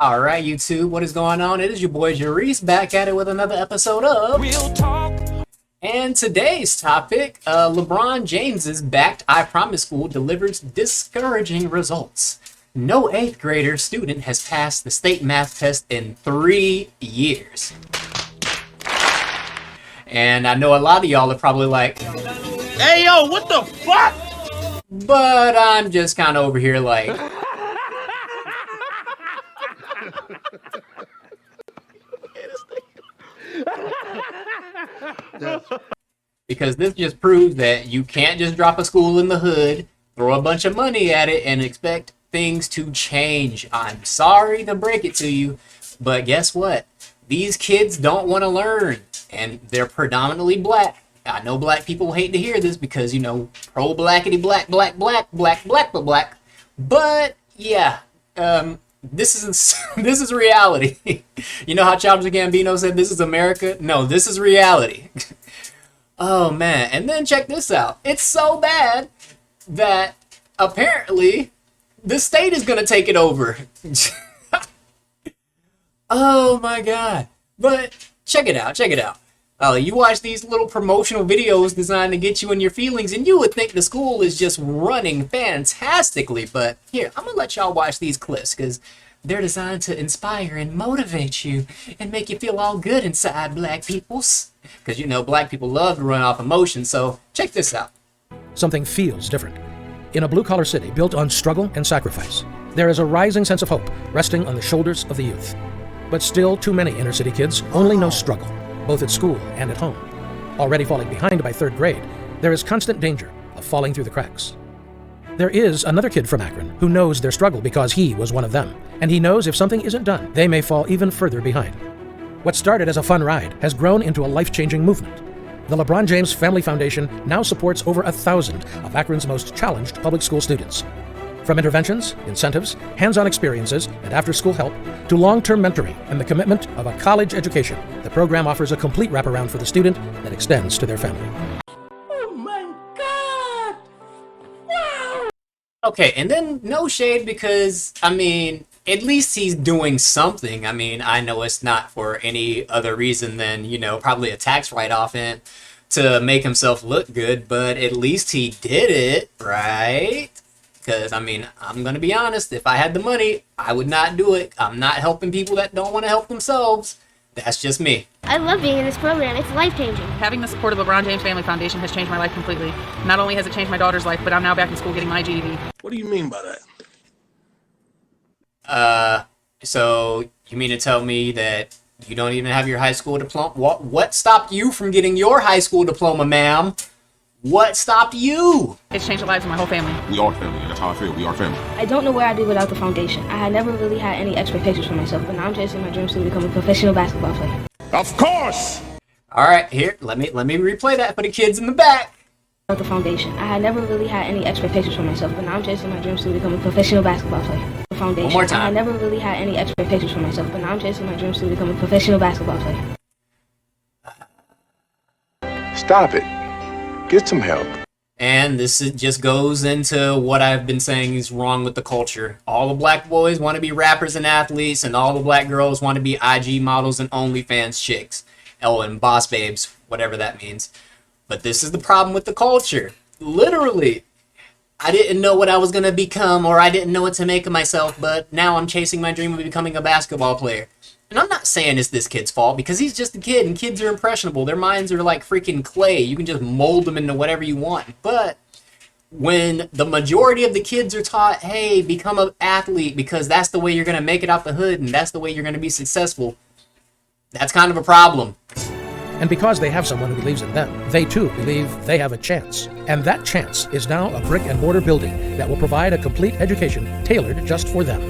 All right, YouTube, what is going on? It is your boy Jarice back at it with another episode of Real Talk. And today's topic, LeBron James's backed I Promise School delivers discouraging results. No 8th grader student has passed the state math test in 3 years. And I know a lot of y'all are probably like, hey yo, what the fuck? But I'm just kind of over here like, because this just proves that you can't just drop a school in the hood, throw a bunch of money at it, and expect things to change. I'm sorry to break it to you, but guess what? These kids don't want to learn, and they're predominantly black. I know black people hate to hear this because, you know, pro-blackity black. But yeah, this is reality. You know how Childish Gambino said this is America? No, this is reality. Oh man, and then check this out. It's so bad that apparently the state is gonna take it over. Oh my god. But check it out. You watch these little promotional videos designed to get you in your feelings, and you would think the school is just running fantastically. But here, I'm gonna let y'all watch these clips because they're designed to inspire and motivate you and make you feel all good inside, black peoples. Because you know, black people love to run off emotion. So check this out. Something feels different. In a blue-collar city built on struggle and sacrifice, there is a rising sense of hope resting on the shoulders of the youth. But still, too many inner-city kids only know struggle, both at school and at home. Already falling behind by 3rd grade, there is constant danger of falling through the cracks. There is another kid from Akron who knows their struggle because he was one of them, and he knows if something isn't done, they may fall even further behind. What started as a fun ride has grown into a life-changing movement. The Lebron James Family Foundation now supports over 1,000 of Akron's most challenged public school students. From interventions, incentives, hands-on experiences, and after-school help, to long-term mentoring and the commitment of a college education, the program offers a complete wraparound for the student that extends to their family. Oh my god! Wow! Okay, and then no shade because, I mean, at least he's doing something. I mean, I know it's not for any other reason than, you know, probably a tax write-off and to make himself look good, but at least he did it, right? Because, I mean, I'm going to be honest, if I had the money, I would not do it. I'm not helping people that don't want to help themselves. That's just me. I love being in this program. It's life-changing. Having the support of the LeBron James Family Foundation has changed my life completely. Not only has it changed my daughter's life, but I'm now back in school getting my GED. What do you mean by that? So you mean to tell me that you don't even have your high school diploma? What stopped you from getting your high school diploma, ma'am? What stopped you? It's changed the lives of my whole family. We are family. That's how I feel. We are family. I don't know where I'd be without the foundation. I had never really had any expectations for myself, but now I'm chasing my dreams to become a professional basketball player. Of course! All right, here, let me replay that for the kids in the back. Without the foundation, I had never really had any expectations for myself, but now I'm chasing my dreams to become a professional basketball player. The foundation. One more time. I had never really had any expectations for myself, but now I'm chasing my dreams to become a professional basketball player. Stop it. Get some help. And just goes into what I've been saying is wrong with the culture. All the black boys want to be rappers and athletes, and all the black girls want to be IG models and OnlyFans chicks. Oh, and boss babes, whatever that means. But this is the problem with the culture. Literally, I didn't know what I was going to become, or I didn't know what to make of myself, but now I'm chasing my dream of becoming a basketball player. And I'm not saying it's this kid's fault, because he's just a kid, and kids are impressionable. Their minds are like freaking clay. You can just mold them into whatever you want. But when the majority of the kids are taught, hey, become an athlete, because that's the way you're going to make it out the hood, and that's the way you're going to be successful, that's kind of a problem. And because they have someone who believes in them, they too believe they have a chance. And that chance is now a brick-and-mortar building that will provide a complete education tailored just for them.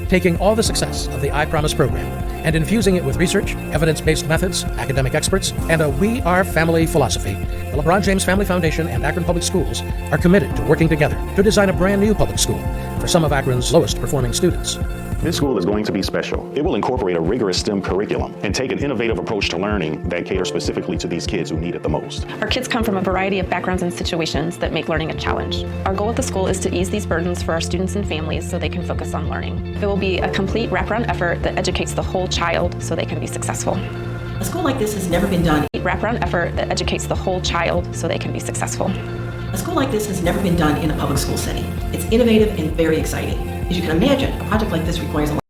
Taking all the success of the I Promise program and infusing it with research, evidence-based methods, academic experts, and a We Are Family philosophy, the LeBron James Family Foundation and Akron Public Schools are committed to working together to design a brand new public school for some of Akron's lowest performing students. This school is going to be special. It will incorporate a rigorous STEM curriculum and take an innovative approach to learning that caters specifically to these kids who need it the most. Our kids come from a variety of backgrounds and situations that make learning a challenge. Our goal at the school is to ease these burdens for our students and families so they can focus on learning. It will be a complete wraparound effort that educates the whole child so they can be successful. A school like this has never been done. Wraparound effort that educates the whole child so they can be successful. A school like this has never been done in a public school setting. It's innovative and very exciting. As you can imagine, a project like this requires a lot.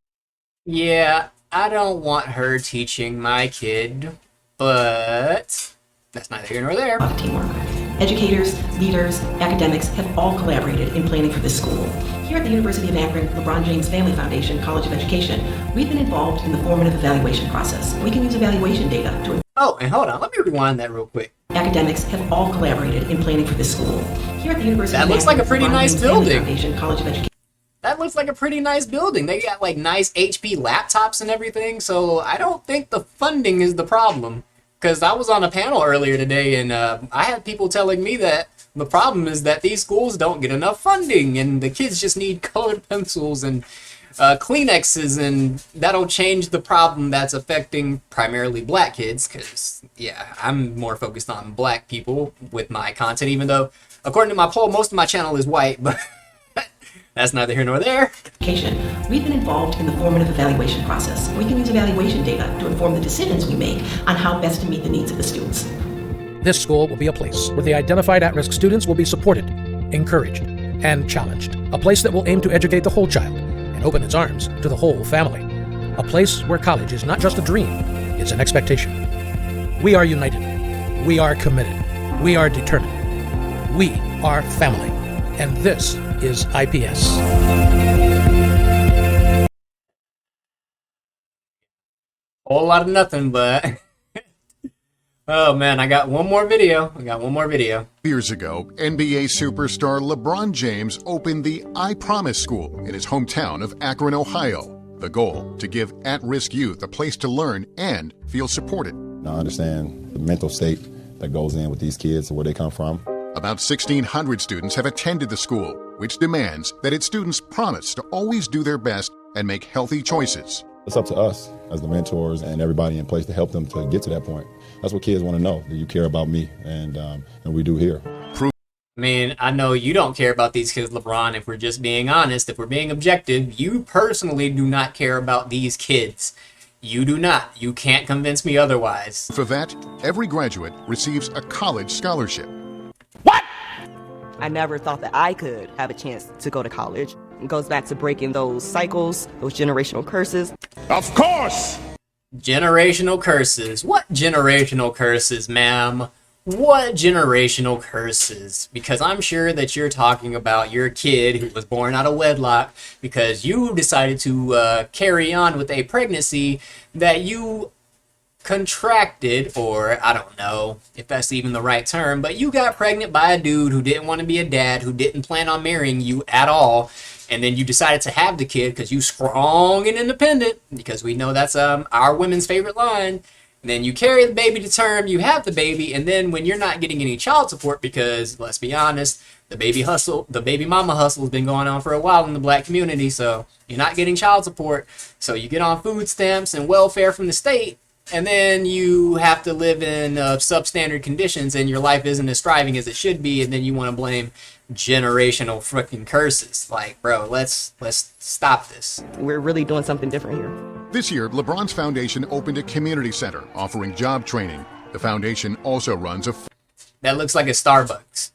Yeah, I don't want her teaching my kid, but that's neither here nor there. Of teamwork. Educators, leaders, academics have all collaborated in planning for this school. Here at the University of Akron, Lebron James Family Foundation College of Education, we've been involved in the formative evaluation process. We can use evaluation data to... Oh, and hold on, let me rewind that real quick. Academics have all collaborated in planning for this school. Here at the University that of looks Akron, like a pretty Lebron nice James Family building. Foundation College of Education. That looks like a pretty nice building. They got like nice HP laptops and everything, so I don't think the funding is the problem. Because I was on a panel earlier today, and I had people telling me that the problem is that these schools don't get enough funding, and the kids just need colored pencils and Kleenexes, and that'll change the problem that's affecting primarily black kids. Because, yeah, I'm more focused on black people with my content, even though, according to my poll, most of my channel is white, but that's neither here nor there. We've been involved in the formative evaluation process. We can use evaluation data to inform the decisions we make on how best to meet the needs of the students. This school will be a place where the identified at-risk students will be supported, encouraged, and challenged. A place that will aim to educate the whole child and open its arms to the whole family. A place where college is not just a dream, it's an expectation. We are united. We are committed. We are determined. We are family. And this is IPS. Whole lot of nothing, but oh man, I got one more video. Years ago, NBA superstar LeBron James opened the I Promise School in his hometown of Akron, Ohio. The goal, to give at-risk youth a place to learn and feel supported. I understand the mental state that goes in with these kids and where they come from. About 1,600 students have attended the school, which demands that its students promise to always do their best and make healthy choices. It's up to us as the mentors and everybody in place to help them to get to that point. That's what kids want to know. Do you care about me? And we do here. I mean, I know you don't care about these kids, LeBron. If we're just being honest, if we're being objective, you personally do not care about these kids. You do not. You can't convince me otherwise. For that, every graduate receives a college scholarship. I never thought that I could have a chance to go to college. It goes back to breaking those cycles, those generational curses. Of course! Generational curses. What generational curses, ma'am? What generational curses? Because I'm sure that you're talking about your kid who was born out of wedlock because you decided to carry on with a pregnancy that you contracted, or I don't know if that's even the right term, but you got pregnant by a dude who didn't want to be a dad, who didn't plan on marrying you at all, and then you decided to have the kid because you strong and independent, because we know that's our women's favorite line. And then you carry the baby to term, you have the baby, and then when you're not getting any child support, because let's be honest, the baby mama hustle has been going on for a while in the black community, so you're not getting child support, so you get on food stamps and welfare from the state, and then you have to live in substandard conditions, and your life isn't as thriving as it should be, and then you want to blame generational freaking curses. Like, bro, let's stop this. We're really doing something different here. This year, LeBron's foundation opened a community center offering job training. The foundation also runs a... That looks like a Starbucks.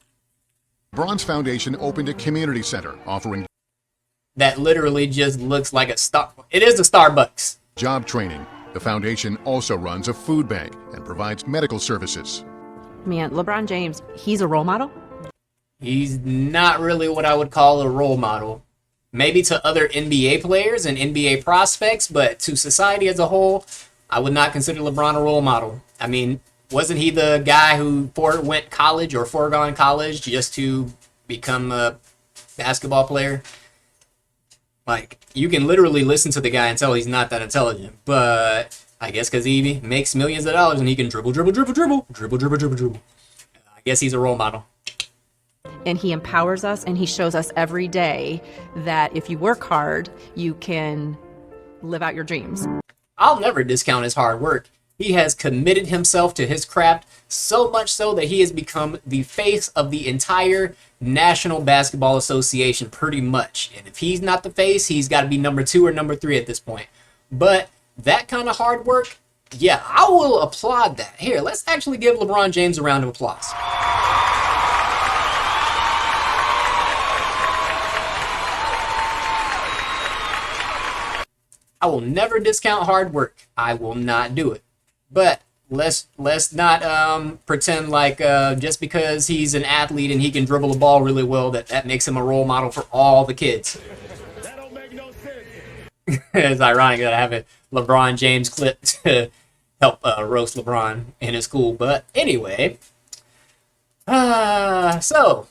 LeBron's foundation opened a community center offering... That literally just looks like It is a Starbucks. Job training. The foundation also runs a food bank and provides medical services. Man, LeBron James, he's a role model? He's not really what I would call a role model. Maybe to other NBA players and NBA prospects, but to society as a whole, I would not consider LeBron a role model. I mean, wasn't he the guy who went college or foregone college just to become a basketball player? Like, you can literally listen to the guy and tell he's not that intelligent, but I guess because he makes millions of dollars and he can dribble. I guess he's a role model. And he empowers us and he shows us every day that if you work hard, you can live out your dreams. I'll never discount his hard work. He has committed himself to his craft, so much so that he has become the face of the entire National Basketball Association, pretty much. And if he's not the face, he's got to be number 2 or number 3 at this point. But that kind of hard work, yeah, I will applaud that. Here, let's actually give LeBron James a round of applause. I will never discount hard work. I will not do it. But let's not pretend like just because he's an athlete and he can dribble the ball really well that makes him a role model for all the kids. That don't make no sense. It's ironic that I have a LeBron James clip to help roast LeBron in his school. But anyway, so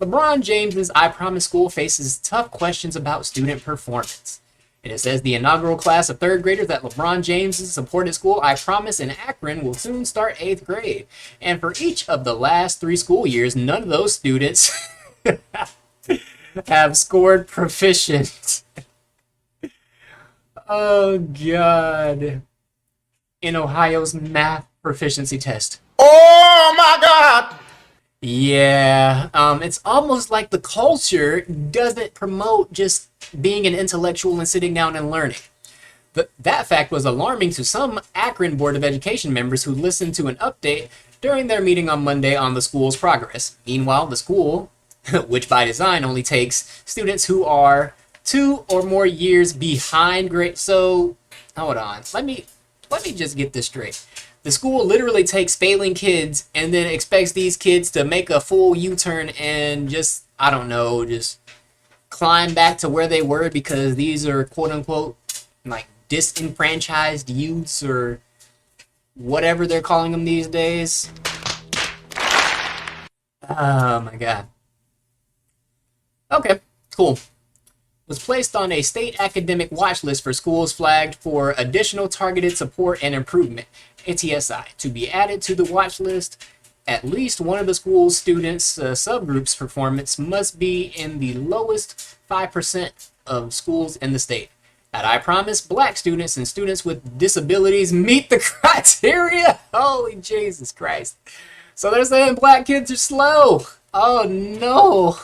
LeBron James's I Promise School faces tough questions about student performance. And it says the inaugural class of 3rd graders at LeBron James' supported school, I Promise in Akron, will soon start 8th grade. And for each of the last 3 school years, none of those students have scored proficient. Oh, God. In Ohio's math proficiency test. Oh my God! Yeah, it's almost like the culture doesn't promote just being an intellectual and sitting down and learning. But that fact was alarming to some Akron Board of Education members who listened to an update during their meeting on Monday on the school's progress. Meanwhile, the school, which by design only takes students who are 2 or more years behind grade. So, hold on, let me just get this straight. The school literally takes failing kids and then expects these kids to make a full U-turn and just, I don't know, just climb back to where they were because these are quote-unquote like disenfranchised youths or whatever they're calling them these days. Oh my God. Okay, cool. Was placed on a state academic watch list for schools flagged for additional targeted support and improvement, ATSI. To be added to the watch list, at least one of the school's students' subgroups performance must be in the lowest 5% of schools in the state. At I Promise, black students and students with disabilities meet the criteria. Holy Jesus Christ. So they're saying black kids are slow. Oh no.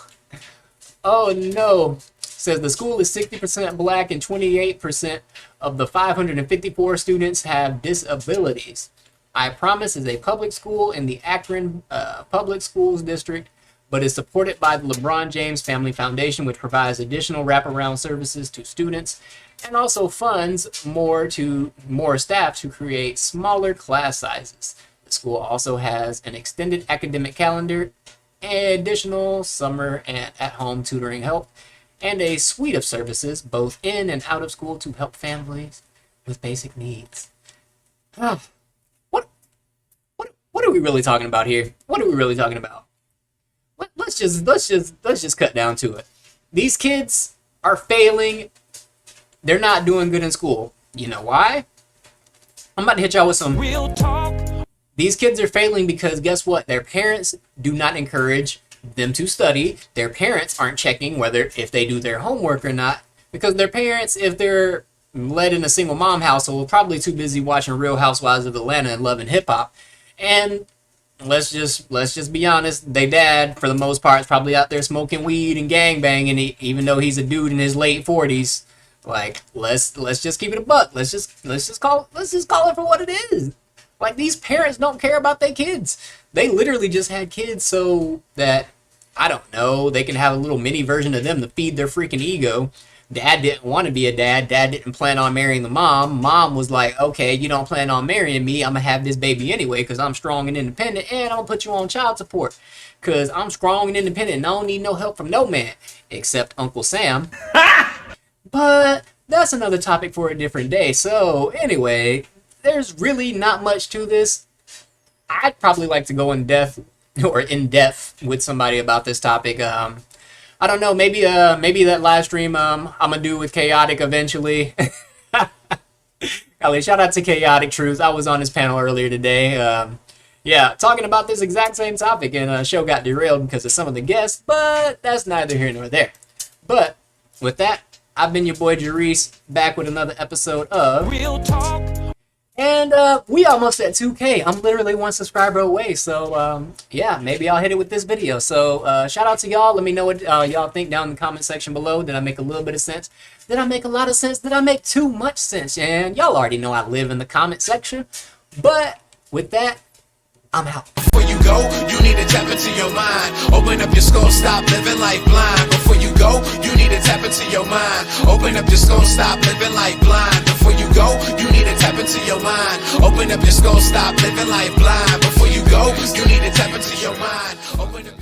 Oh no. Says the school is 60% black and 28% of the 554 students have disabilities. I Promise is a public school in the Akron Public Schools District, but is supported by the LeBron James Family Foundation, which provides additional wraparound services to students and also funds more staff to create smaller class sizes. The school also has an extended academic calendar, additional summer and at-home tutoring help, and a suite of services, both in and out of school, to help families with basic needs. What are we really talking about here? What are we really talking about? Let's just cut down to it. These kids are failing. They're not doing good in school. You know why? I'm about to hit y'all with some real talk. These kids are failing because guess what? Their parents do not encourage them to study. Their parents aren't checking whether if they do their homework or not, because their parents, if they're led in a single mom household, probably too busy watching Real Housewives of Atlanta and loving hip hop. And let's just be honest, they dad for the most part is probably out there smoking weed and gangbanging, even though he's a dude in his late 40s. Like, let's just keep it a buck. Let's just call it for what it is. Like, these parents don't care about their kids. They literally just had kids so that, I don't know, they can have a little mini version of them to feed their freaking ego. Dad didn't want to be a dad. Dad didn't plan on marrying the mom. Mom was like, okay, you don't plan on marrying me. I'm going to have this baby anyway because I'm strong and independent, and I'm going to put you on child support because I'm strong and independent and I don't need no help from no man except Uncle Sam. But that's another topic for a different day. So anyway, there's really not much to this. I'd probably like to go in depth with somebody about this topic. I don't know, maybe that live stream I'm gonna do with Chaotic eventually. Shout out to Chaotic Truth. I was on his panel earlier today. Yeah, talking about this exact same topic, and the show got derailed because of some of the guests, but that's neither here nor there. But with that, I've been your boy Jerice, back with another episode of Real Talk. And we almost at 2K. I'm literally 1 subscriber away. So yeah, maybe I'll hit it with this video. So shout out to y'all. Let me know what y'all think down in the comment section below. Did I make a little bit of sense? Did I make a lot of sense? Did I make too much sense? And y'all already know I live in the comment section. But with that, I'm out. Before you go, you need to tap into your mind. Open up your skull, stop living life blind. Before you go, you need to tap into your mind. Open up your skull, stop living life blind. Before you go, you need to tap into your mind. Open up your skull, stop living life blind. Before you go, you need to tap into your mind. Open up